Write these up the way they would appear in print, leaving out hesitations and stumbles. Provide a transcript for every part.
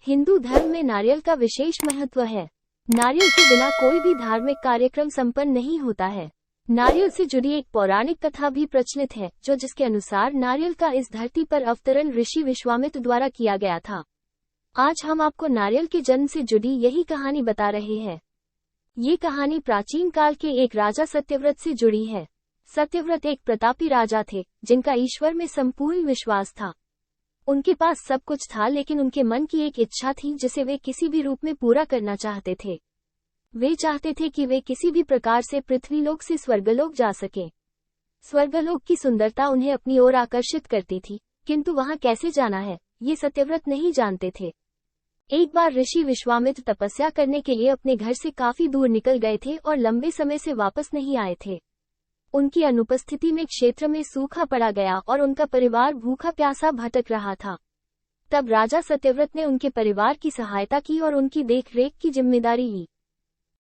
हिंदू धर्म में नारियल का विशेष महत्व है। नारियल के बिना कोई भी धार्मिक कार्यक्रम संपन्न नहीं होता है। नारियल से जुड़ी एक पौराणिक कथा भी प्रचलित है, जिसके अनुसार नारियल का इस धरती पर अवतरण ऋषि विश्वामित्र द्वारा किया गया था। आज हम आपको नारियल के जन्म से जुड़ी यही कहानी बता रहे हैं। ये कहानी प्राचीन काल के एक राजा सत्यव्रत से जुड़ी है। सत्यव्रत एक प्रतापी राजा थे, जिनका ईश्वर में संपूर्ण विश्वास था। उनके पास सब कुछ था, लेकिन उनके मन की एक इच्छा थी जिसे वे किसी भी रूप में पूरा करना चाहते थे। वे चाहते थे कि वे किसी भी प्रकार से पृथ्वीलोक से स्वर्गलोक जा सकें। स्वर्गलोक की सुंदरता उन्हें अपनी ओर आकर्षित करती थी, किंतु वहां कैसे जाना है, ये सत्यव्रत नहीं जानते थे। एक बार ऋषि विश्वामित्र तपस्या करने के लिए अपने घर से काफी दूर निकल गए थे और लंबे समय से वापस नहीं आए थे। उनकी अनुपस्थिति में क्षेत्र में सूखा पड़ा गया और उनका परिवार भूखा प्यासा भटक रहा था। तब राजा सत्यव्रत ने उनके परिवार की सहायता की और उनकी देखरेख की जिम्मेदारी ली।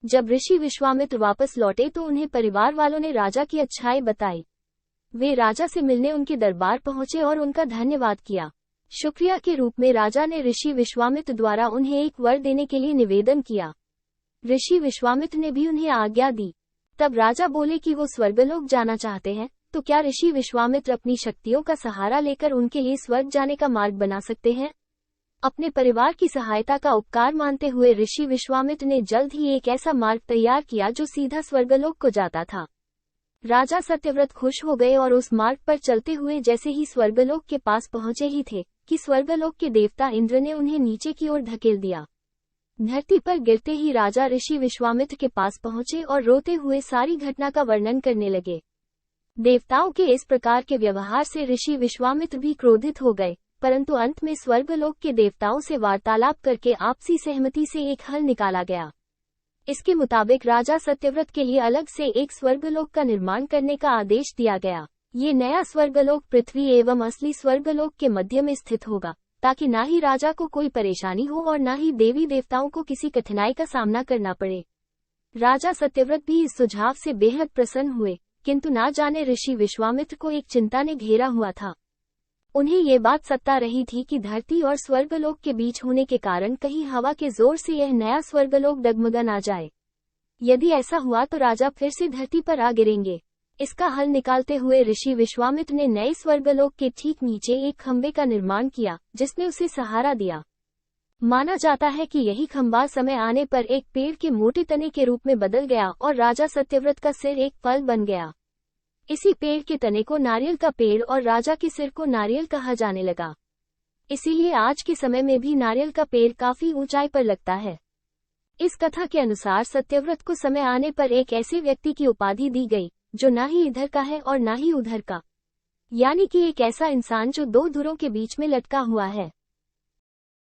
जब ऋषि विश्वामित्र वापस लौटे तो उन्हें परिवार वालों ने राजा की अच्छाई बताई। वे राजा से मिलने उनके दरबार पहुंचे और उनका धन्यवाद किया। शुक्रिया के रूप में राजा ने ऋषि विश्वामित्र द्वारा उन्हें एक वर देने के लिए निवेदन किया। ऋषि विश्वामित्र ने भी उन्हें आज्ञा दी। तब राजा बोले कि वो स्वर्गलोक जाना चाहते हैं, तो क्या ऋषि विश्वामित्र अपनी शक्तियों का सहारा लेकर उनके लिए स्वर्ग जाने का मार्ग बना सकते हैं? अपने परिवार की सहायता का उपकार मानते हुए ऋषि विश्वामित्र ने जल्द ही एक ऐसा मार्ग तैयार किया जो सीधा स्वर्गलोक को जाता था। राजा सत्यव्रत खुश हो गए और उस मार्ग पर चलते हुए जैसे ही स्वर्गलोक के पास पहुंचे ही थे कि स्वर्गलोक के देवता इंद्र ने उन्हें नीचे की ओर धकेल दिया। धरती पर गिरते ही राजा ऋषि विश्वामित्र के पास पहुंचे और रोते हुए सारी घटना का वर्णन करने लगे। देवताओं के इस प्रकार के व्यवहार से ऋषि विश्वामित्र भी क्रोधित हो गए, परंतु अंत में स्वर्गलोक के देवताओं से वार्तालाप करके आपसी सहमति से एक हल निकाला गया। इसके मुताबिक राजा सत्यव्रत के लिए अलग से एक स्वर्गलोक का निर्माण करने का आदेश दिया गया। ये नया स्वर्गलोक पृथ्वी एवं असली स्वर्गलोक के मध्य में स्थित होगा, ताकि ना ही राजा को कोई परेशानी हो और ना ही देवी देवताओं को किसी कठिनाई का सामना करना पड़े। राजा सत्यव्रत भी इस सुझाव से बेहद प्रसन्न हुए, किंतु ना जाने ऋषि विश्वामित्र को एक चिंता ने घेरा हुआ था। उन्हें ये बात सता रही थी कि धरती और स्वर्गलोक के बीच होने के कारण कहीं हवा के जोर से यह नया स्वर्गलोक डगमगा ना जाए। यदि ऐसा हुआ तो राजा फिर से धरती पर आ गिरेंगे। इसका हल निकालते हुए ऋषि विश्वामित्र ने नए स्वर्गलोक के ठीक नीचे एक खंबे का निर्माण किया, जिसने उसे सहारा दिया। माना जाता है कि यही खंबा समय आने पर एक पेड़ के मोटे तने के रूप में बदल गया और राजा सत्यव्रत का सिर एक फल बन गया। इसी पेड़ के तने को नारियल का पेड़ और राजा के सिर को नारियल कहा जाने लगा। इसीलिए आज के समय में भी नारियल का पेड़ काफी ऊंचाई पर लगता है। इस कथा के अनुसार सत्यव्रत को समय आने पर एक ऐसे व्यक्ति की उपाधि दी गई जो ना ही इधर का है और ना ही उधर का, यानी कि एक ऐसा इंसान जो दो धुरों के बीच में लटका हुआ है।